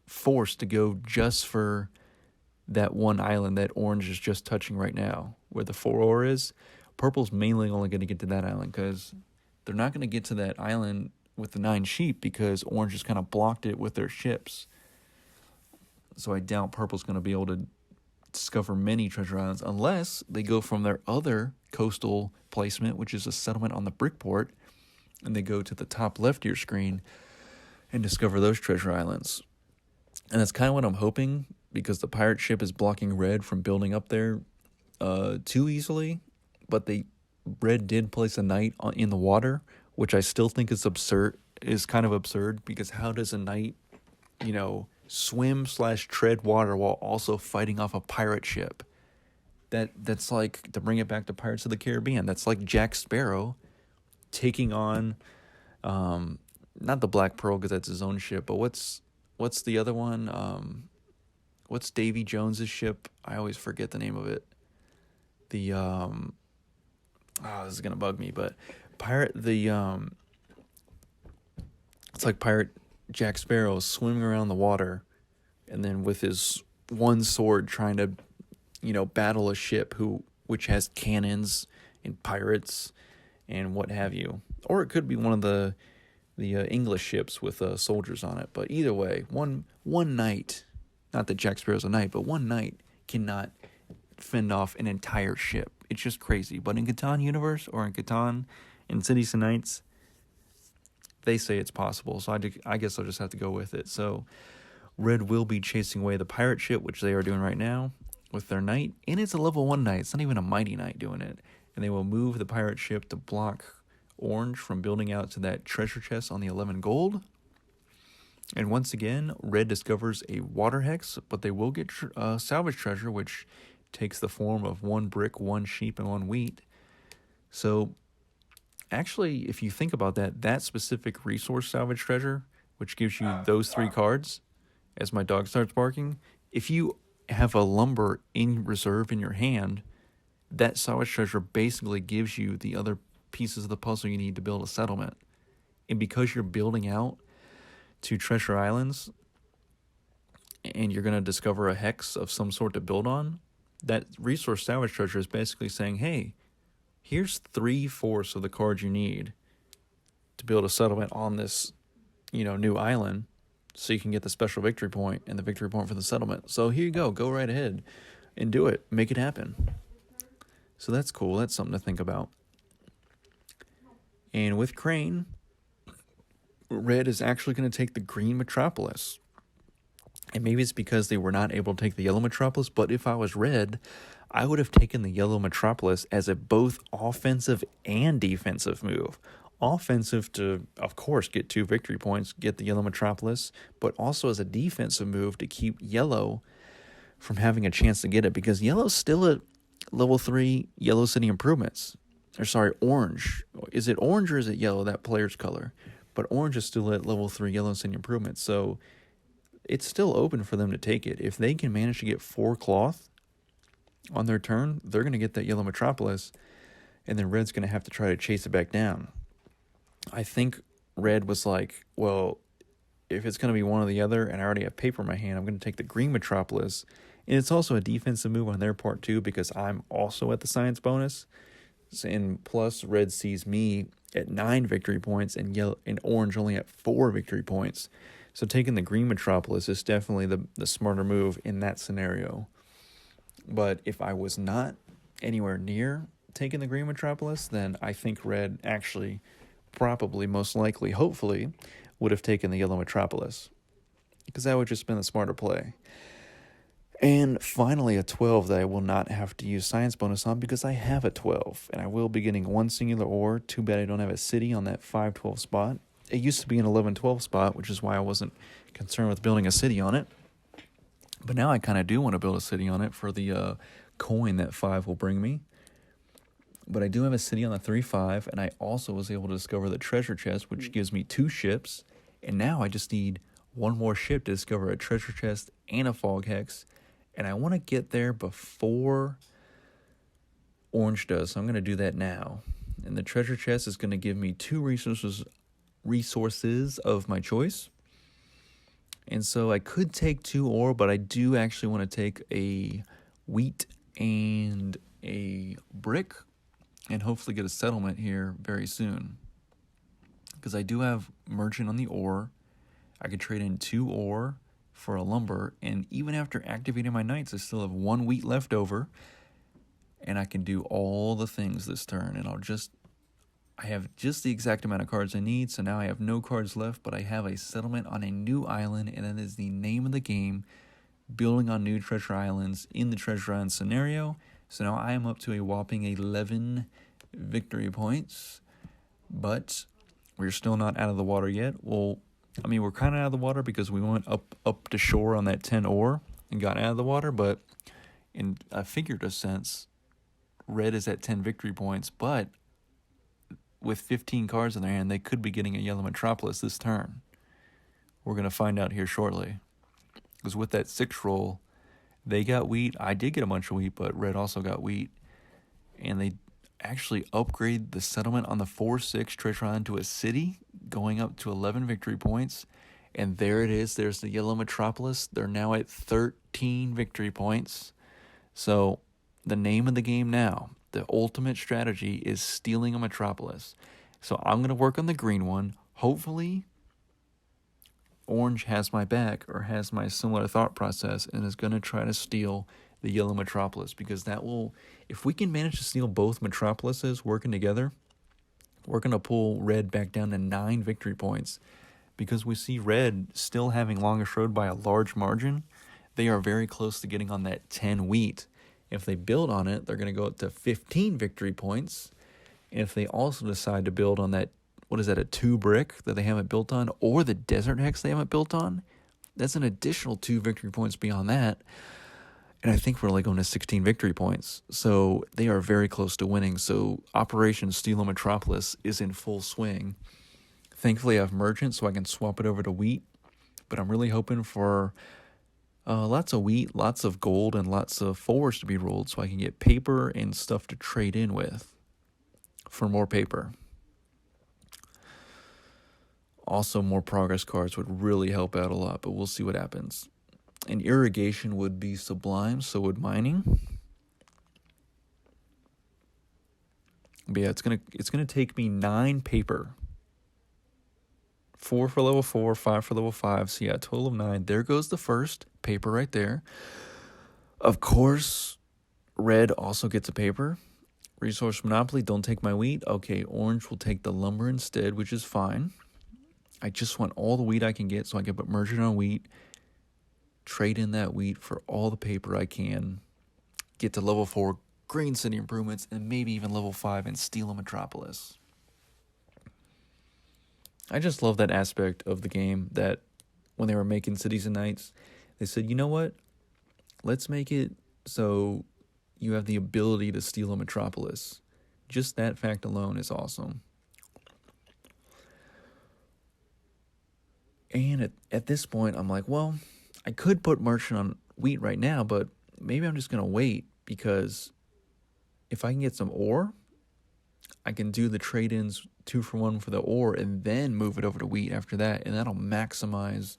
forced to go just for that one island that orange is just touching right now, where the 4 ore is. Purple's mainly only going to get to that island because they're not going to get to that island with the 9 sheep because orange just kind of blocked it with their ships. So I doubt purple's going to be able to discover many treasure islands unless they go from their other coastal placement, which is a settlement on the brickport, and they go to the top left of your screen and discover those treasure islands. And that's kind of what I'm hoping, because the pirate ship is blocking red from building up there too easily. But red did place a knight in the water, which I still think is kind of absurd, because how does a knight, swim/tread water while also fighting off a pirate ship? That's like, to bring it back to Pirates of the Caribbean, that's like Jack Sparrow taking on, not the Black Pearl because that's his own ship, but what's the other one? What's Davy Jones's ship? I always forget the name of it. This is gonna bug me, but it's like Pirate Jack Sparrow swimming around the water, and then with his one sword trying to, battle a ship which has cannons and pirates and what have you. Or it could be one of the English ships with soldiers on it. But either way, one knight, not that Jack Sparrow's a knight, but one knight cannot fend off an entire ship. It's just crazy. But in Catan universe, or in Catan, in Cities and Knights, they say it's possible. So I guess I'll just have to go with it. So red will be chasing away the pirate ship, which they are doing right now with their knight. And it's a level 1 knight. It's not even a mighty knight doing it. And they will move the pirate ship to block orange from building out to that treasure chest on the 11 gold. And once again, red discovers a water hex, but they will get salvage treasure, which takes the form of 1 brick, 1 sheep, and 1 wheat. So actually, if you think about that specific resource salvage treasure, which gives you those 3 cards, as my dog starts barking, if you have a lumber in reserve in your hand, that salvage treasure basically gives you the other pieces of the puzzle you need to build a settlement. And because you're building out to treasure islands and you're going to discover a hex of some sort to build on, that resource salvage treasure is basically saying, hey, here's 3/4 of the cards you need to build a settlement on this, new island, so you can get the special victory point and the victory point for the settlement. So here you go right ahead and do it, make it happen. So that's cool. That's something to think about. And with Crane, red is actually going to take the green Metropolis. And maybe it's because they were not able to take the yellow Metropolis, but if I was red, I would have taken the yellow Metropolis as a both offensive and defensive move. Offensive to, of course, get 2 victory points, get the yellow Metropolis, but also as a defensive move to keep yellow from having a chance to get it, because yellow's still at level 3 yellow city improvements. Orange. Is it orange or is it yellow, that player's color? But orange is still at level 3 yellow city improvements, so it's still open for them to take it. If they can manage to get 4 cloth on their turn, they're going to get that yellow Metropolis, and then red's going to have to try to chase it back down. I think red was like, well, if it's going to be one or the other, and I already have paper in my hand, I'm going to take the green Metropolis. And it's also a defensive move on their part too, because I'm also at the science bonus. And plus, red sees me at 9 victory points and yellow and orange only at 4 victory points. So taking the green Metropolis is definitely the smarter move in that scenario. But if I was not anywhere near taking the green Metropolis, then I think red actually probably, most likely, hopefully, would have taken the yellow Metropolis, because that would just been the smarter play. And finally, a 12 that I will not have to use science bonus on, because I have a 12, and I will be getting 1 singular ore. Too bad I don't have a city on that 5-12 spot. It used to be an 11-12 spot, which is why I wasn't concerned with building a city on it. But now I kind of do want to build a city on it for the coin that 5 will bring me. But I do have a city on the 3-5, and I also was able to discover the treasure chest, which gives me 2 ships. And now I just need one more ship to discover a treasure chest and a fog hex. And I want to get there before Orange does, so I'm going to do that now. And the treasure chest is going to give me 2 resources of my choice. And so I could take 2 ore, but I do actually want to take a wheat and a brick and hopefully get a settlement here very soon. Because I do have merchant on the ore. I could trade in 2 ore for a lumber, and even after activating my knights, I still have 1 wheat left over, and I can do all the things this turn, and I have just the exact amount of cards I need, so now I have no cards left, but I have a settlement on a new island, and that is the name of the game, building on new treasure islands in the treasure island scenario. So now I am up to a whopping 11 victory points, but we're still not out of the water yet. Well, I mean, we're kind of out of the water because we went up to shore on that 10 ore and got out of the water, but in a figurative sense, red is at 10 victory points, but with 15 cards in their hand, they could be getting a yellow Metropolis this turn. We're going to find out here shortly. Because with that 6 roll, they got wheat. I did get a bunch of wheat, but red also got wheat. And they actually upgrade the settlement on the 4-6 treasure island to a city, going up to 11 victory points. And there it is. There's the yellow Metropolis. They're now at 13 victory points. So the name of the game now, the ultimate strategy, is stealing a Metropolis. So I'm going to work on the green one. Hopefully, Orange has my back or has my similar thought process and is going to try to steal the yellow Metropolis, because that will, if we can manage to steal both Metropolises working together, we're going to pull red back down to 9 victory points, because we see red still having longest road by a large margin. They are very close to getting on that 10 wheat. If they build on it, they're going to go up to 15 victory points. And if they also decide to build on that, what is that, a 2 brick that they haven't built on, or the desert hex they haven't built on, that's an additional 2 victory points beyond that. And I think we're only going to 16 victory points. So they are very close to winning. So Operation Steal a Metropolis is in full swing. Thankfully, I have merchant, so I can swap it over to wheat. But I'm really hoping for lots of wheat, lots of gold, and lots of 4s to be rolled so I can get paper and stuff to trade in with for more paper. Also, more progress cards would really help out a lot, but we'll see what happens. And irrigation would be sublime, so would mining. But yeah, it's gonna take me 9 paper. 4 for level 4, 5 for level 5. So yeah, a total of 9. There goes the first paper right there. Of course, red also gets a paper. Resource Monopoly, don't take my wheat. Okay, orange will take the lumber instead, which is fine. I just want all the wheat I can get so I can put merchant on wheat, trade in that wheat for all the paper I can, get to level 4 green city improvements, and maybe even level 5 and steal a Metropolis. I just love that aspect of the game, that when they were making Cities and Knights, they said, you know what? Let's make it so you have the ability to steal a Metropolis. Just that fact alone is awesome. And at this point, I'm like, well, I could put merchant on wheat right now, but maybe I'm just going to wait, because if I can get some ore, I can do the trade-ins 2 for 1 for the ore and then move it over to wheat after that, and that'll maximize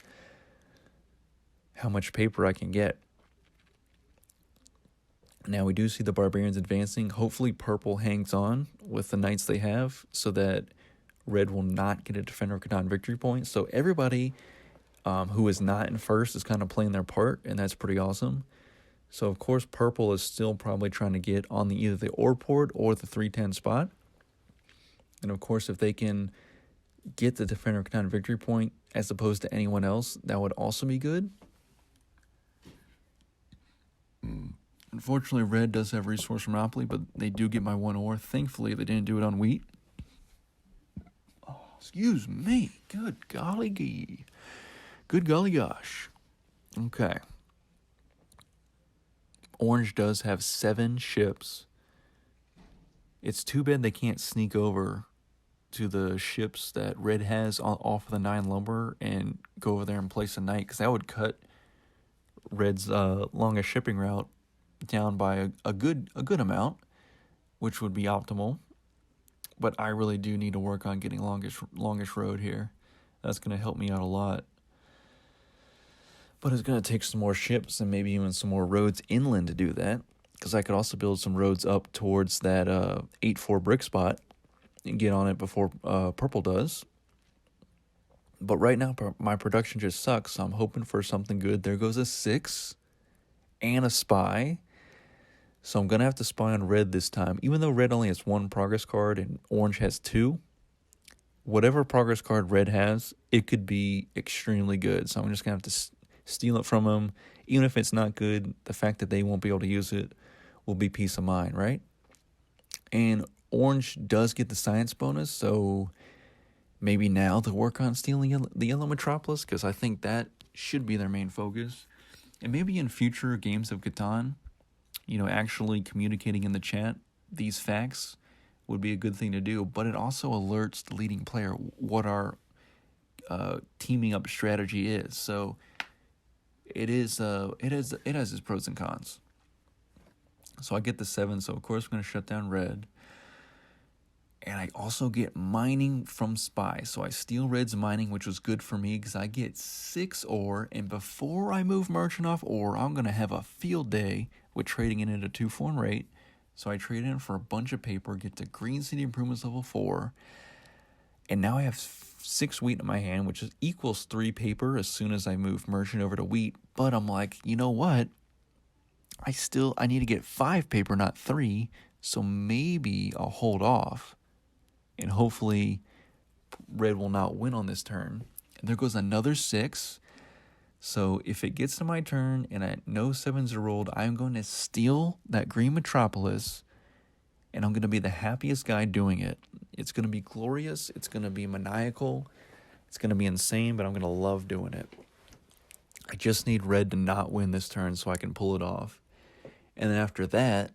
how much paper I can get. Now we do see the barbarians advancing. Hopefully purple hangs on with the knights they have so that red will not get a Defender of Catan victory point. So everybody who is not in first is kind of playing their part, and that's pretty awesome. So of course purple is still probably trying to get on either the ore port or the 310 spot. And of course, if they can get the Defender of Catan victory point as opposed to anyone else, that would also be good. Unfortunately, red does have Resource Monopoly, but they do get my 1 ore. Thankfully, they didn't do it on wheat. Oh, excuse me. Good golly gee. Good golly gosh. Okay. Orange does have 7 ships. It's too bad they can't sneak over to the ships that red has off of the 9 lumber and go over there and place a knight, because that would cut red's longest shipping route down by a good amount, which would be optimal. But I really do need to work on getting longest road here. That's going to help me out a lot. But it's going to take some more ships and maybe even some more roads inland to do that, because I could also build some roads up towards that 8-4 brick spot and get on it before purple does. But right now, my production just sucks, so I'm hoping for something good. There goes a 6 and a spy. So I'm going to have to spy on red this time. Even though red only has 1 progress card and orange has 2, whatever progress card red has, it could be extremely good. So I'm just going to have to steal it from them. Even if it's not good, the fact that they won't be able to use it will be peace of mind, right? And orange does get the science bonus, so maybe now they'll work on stealing the yellow Metropolis, because I think that should be their main focus. And maybe in future games of Catan, actually communicating in the chat these facts would be a good thing to do. But it also alerts the leading player what our teaming up strategy is. So it has its pros and cons. So I get the 7, so of course I'm going to shut down red. And I also get mining from spy. So I steal red's mining, which was good for me because I get 6 ore. And before I move merchant off ore, I'm going to have a field day with trading it at a 2-4 rate. So I trade in for a bunch of paper, get to Green City Improvements level 4. And now I have 6 wheat in my hand, which equals 3 paper as soon as I move merchant over to wheat. But I'm like, you know what? I need to get 5 paper, not 3. So maybe I'll hold off. And hopefully red will not win on this turn. And there goes another 6. So if it gets to my turn and no 7s are rolled, I'm going to steal that green Metropolis. And I'm going to be the happiest guy doing it. It's going to be glorious. It's going to be maniacal. It's going to be insane, but I'm going to love doing it. I just need red to not win this turn so I can pull it off. And then after that,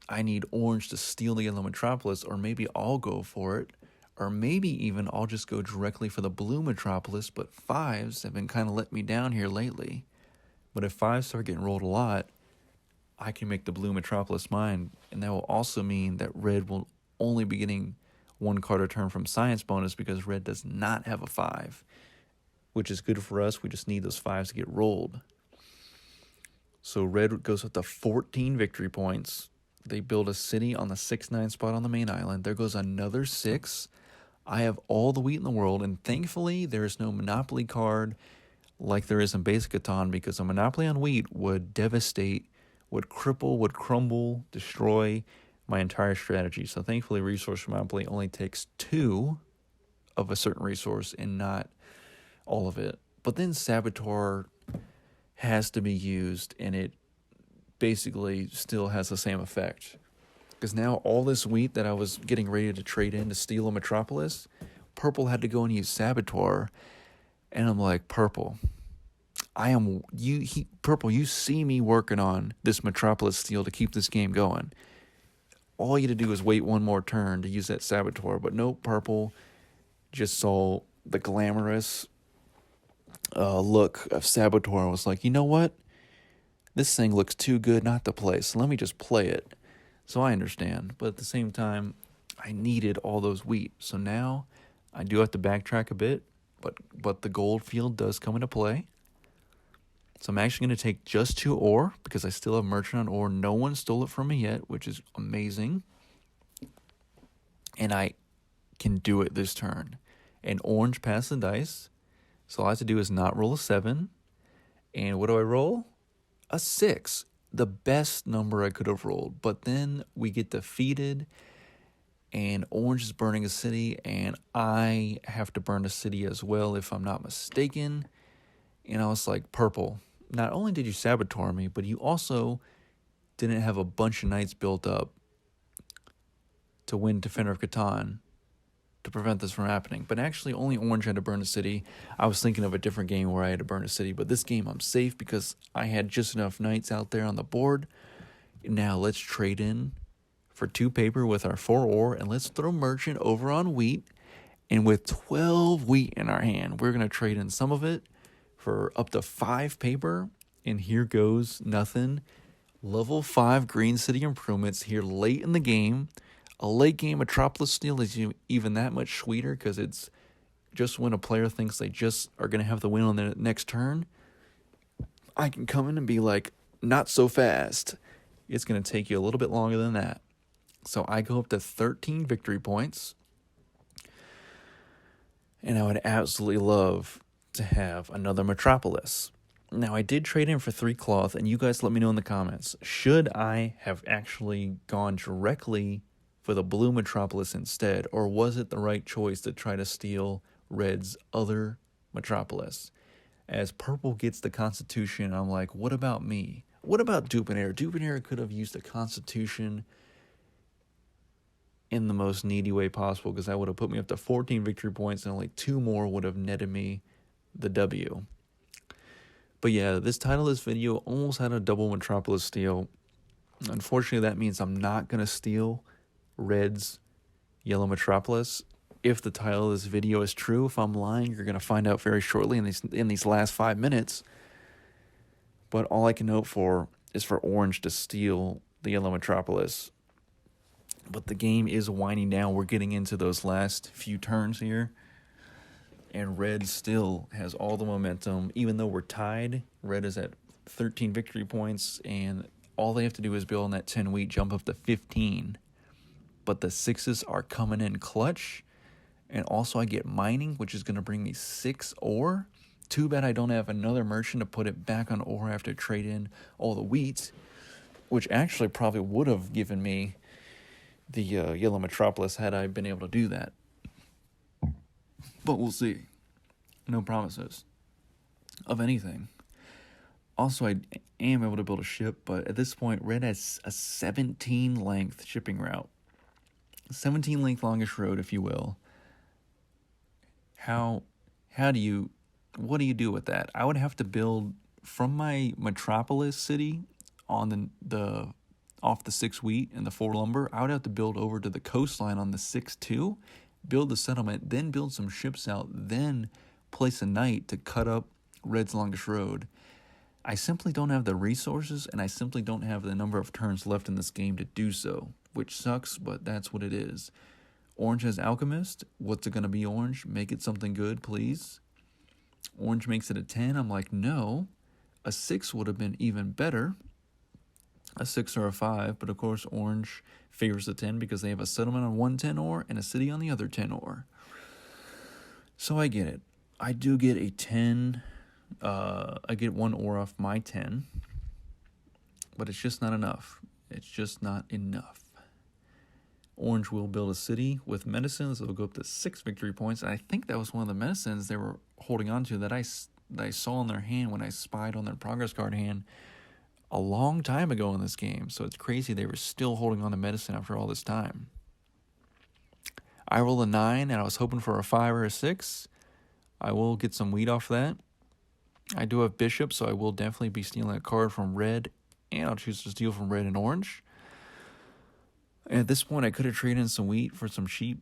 I need orange to steal the yellow Metropolis, or maybe I'll go for it, or maybe even I'll just go directly for the blue Metropolis, but 5s have been kind of letting me down here lately. But if 5s start getting rolled a lot, I can make the blue Metropolis mine, and that will also mean that red will only be getting 1 card a turn from science bonus because red does not have a 5, which is good for us. We just need those 5s to get rolled. So red goes up to 14 victory points. They build a city on the 6-9 spot on the main island. There goes another 6. I have all the wheat in the world, and thankfully there is no Monopoly card like there is in Basic Catan, because a Monopoly on wheat would devastate, would cripple, would crumble, destroy my entire strategy. So thankfully Resource Monopoly only takes 2 of a certain resource and not all of it. But then Saboteur has to be used, and it basically still has the same effect. Because now all this wheat that I was getting ready to trade in to steal a Metropolis, purple had to go and use Saboteur. And I'm like, purple, purple, you see me working on this Metropolis steal to keep this game going. All you had to do is wait 1 more turn to use that Saboteur. But no, purple just saw the glamorous look of Saboteur and was like, you know what? This thing looks too good not to play, so let me just play it. So I understand, but at the same time, I needed all those wheat. So now I do have to backtrack a bit, but the gold field does come into play. So I'm actually going to take just 2 ore because I still have merchant on ore. No one stole it from me yet, which is amazing. And I can do it this turn. And orange passed the dice. So all I have to do is not roll a 7. And what do I roll? A 6. The best number I could have rolled. But then we get defeated, and orange is burning a city, and I have to burn a city as well if I'm not mistaken. And I was like, purple, not only did you saboteur me, but you also didn't have a bunch of knights built up to win Defender of Catan to prevent this from happening. But actually, only orange had to burn a city. I was thinking of a different game where I had to burn a city, but this game I'm safe because I had just enough knights out there on the board. Now let's trade in for 2 paper with our 4 ore, and let's throw merchant over on wheat. And with 12 wheat in our hand, we're going to trade in some of it for up to 5 paper. And here goes nothing. Level 5 Green City improvements here late in the game. A late game Metropolis steal is even that much sweeter because it's just when a player thinks they just are going to have the win on the next turn. I can come in and be like, not so fast. It's going to take you a little bit longer than that. So I go up to 13 victory points. And I would absolutely love to have another Metropolis. Now, I did trade in for 3 cloth, and you guys let me know in the comments. Should I have actually gone directly for the blue Metropolis instead, or was it the right choice to try to steal red's other Metropolis? As purple gets the Constitution, I'm like, what about me? What about Dupinair? Dupinair could have used the Constitution in the most needy way possible because that would have put me up to 14 victory points and only 2 more would have netted me the W. But yeah, this title of this video almost had a double Metropolis steal. Unfortunately, that means I'm not going to steal red's yellow Metropolis. If the title of this video is true, if I'm lying, you're going to find out very shortly in these last 5 minutes. But all I can hope for is for orange to steal the yellow Metropolis. But the game is winding down. We're getting into those last few turns here. And red still has all the momentum. Even though we're tied, red is at 13 victory points. And all they have to do is build on that 10 wheat, jump up to 15. But the 6s are coming in clutch. And also I get mining, which is going to bring me 6 ore. Too bad I don't have another merchant to put it back on ore after I trade in all the wheat. Which actually probably would have given me the yellow Metropolis had I been able to do that. But we'll see. No promises of anything. Also, I am able to build a ship, but at this point, red has a 17 length shipping route. 17 length longest road, if you will. What do you do with that? I would have to build from my Metropolis city on the off the 6 wheat and the 4 lumber. I would have to build over to the coastline on the 6-2, build the settlement, then build some ships out, then place a knight to cut up red's longest road. I simply don't have the resources, and I simply don't have the number of turns left in this game to do so, which sucks, but that's what it is. Orange has Alchemist. What's it going to be, Orange? Make it something good, please. Orange makes it a 10. I'm like, no. A 6 would have been even better. A 6 or a 5, but of course orange favors the 10 because they have a settlement on one 10 ore and a city on the other 10 ore. So I get it. I do get a 10. I get 1 ore off my 10, but it's just not enough. It's just not enough. Orange will build a city with medicines. It'll go up to 6 victory points. And I think that was one of the medicines they were holding on to that I saw in their hand when I spied on their progress card hand a long time ago in this game. So it's crazy they were still holding on to medicine after all this time. I roll a 9, and I was hoping for a 5 or a 6. I will get some wheat off that. I do have bishop, so I will definitely be stealing a card from red, and I'll choose to steal from red and orange. And at this point, I could have traded in some wheat for some sheep,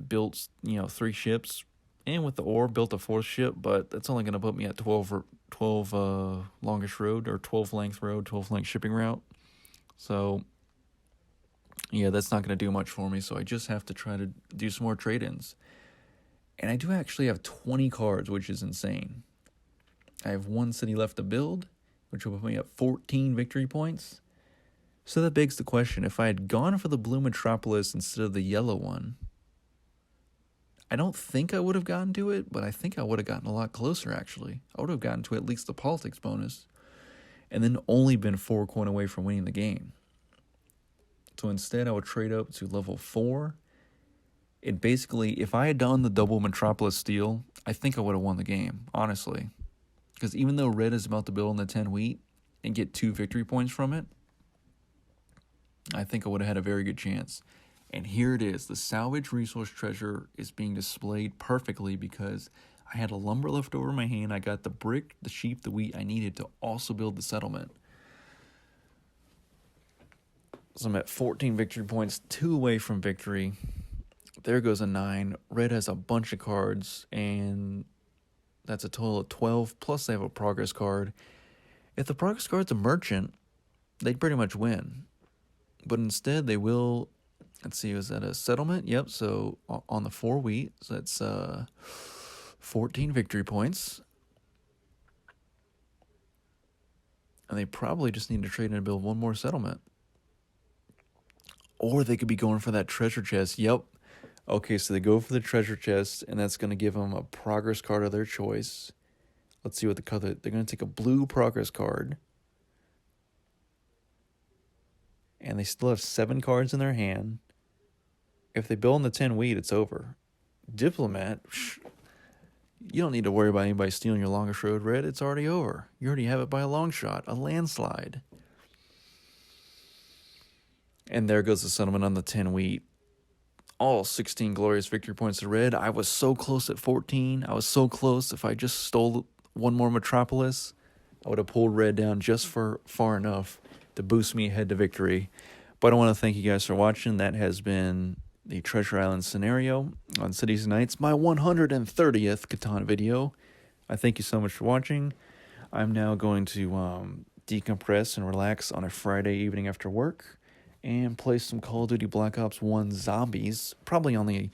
built 3 ships, and with the ore, built a 4th ship, but that's only going to put me at 12 longest road, or 12 length road, 12 length shipping route. So, yeah, that's not going to do much for me, so I just have to try to do some more trade-ins. And I do actually have 20 cards, which is insane. I have 1 city left to build, which will put me at 14 victory points. So that begs the question, if I had gone for the blue Metropolis instead of the yellow one, I don't think I would have gotten to it, but I think I would have gotten a lot closer, actually. I would have gotten to at least the politics bonus, and then only been 4 coin away from winning the game. So instead, I would trade up to level 4. It basically, if I had done the double Metropolis steal, I think I would have won the game, honestly. Because even though red is about to build on the 10 wheat and get 2 victory points from it, I think I would have had a very good chance. And here it is. The salvage resource treasure is being displayed perfectly because I had a lumber left over in my hand. I got the brick, the sheep, the wheat I needed to also build the settlement. So I'm at 14 victory points, 2 away from victory. There goes a 9. Red has a bunch of cards, and that's a total of 12, plus they have a progress card. If the progress card's a merchant, they'd pretty much win. But instead, they will, let's see, was that a settlement? Yep, so on the 4 wheat, so that's 14 victory points. And they probably just need to trade and build one more settlement. Or they could be going for that treasure chest. Yep. Okay, so they go for the treasure chest, and that's going to give them a progress card of their choice. Let's see what the color. They're going to take a blue progress card. And they still have 7 cards in their hand. If they build on the 10 wheat, it's over. Diplomat, you don't need to worry about anybody stealing your longest road, Red. It's already over. You already have it by a long shot, a landslide. And there goes the settlement on the 10 wheat. All 16 glorious victory points to Red. I was so close at 14. I was so close. If I just stole one more Metropolis, I would have pulled Red down just for far enough to boost me ahead to victory. But I want to thank you guys for watching. That has been the Treasure Island scenario on Cities and Nights, my 130th Catan video. I thank you so much for watching. I'm now going to decompress and relax on a Friday evening after work and play some Call of Duty Black Ops 1 Zombies, probably on the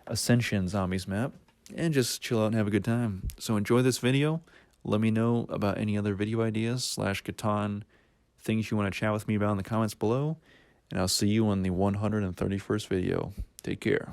Ascension Zombies map, and just chill out and have a good time. So enjoy this video. Let me know about any other video ideas / Catan things you want to chat with me about in the comments below, and I'll see you on the 131st video. Take care.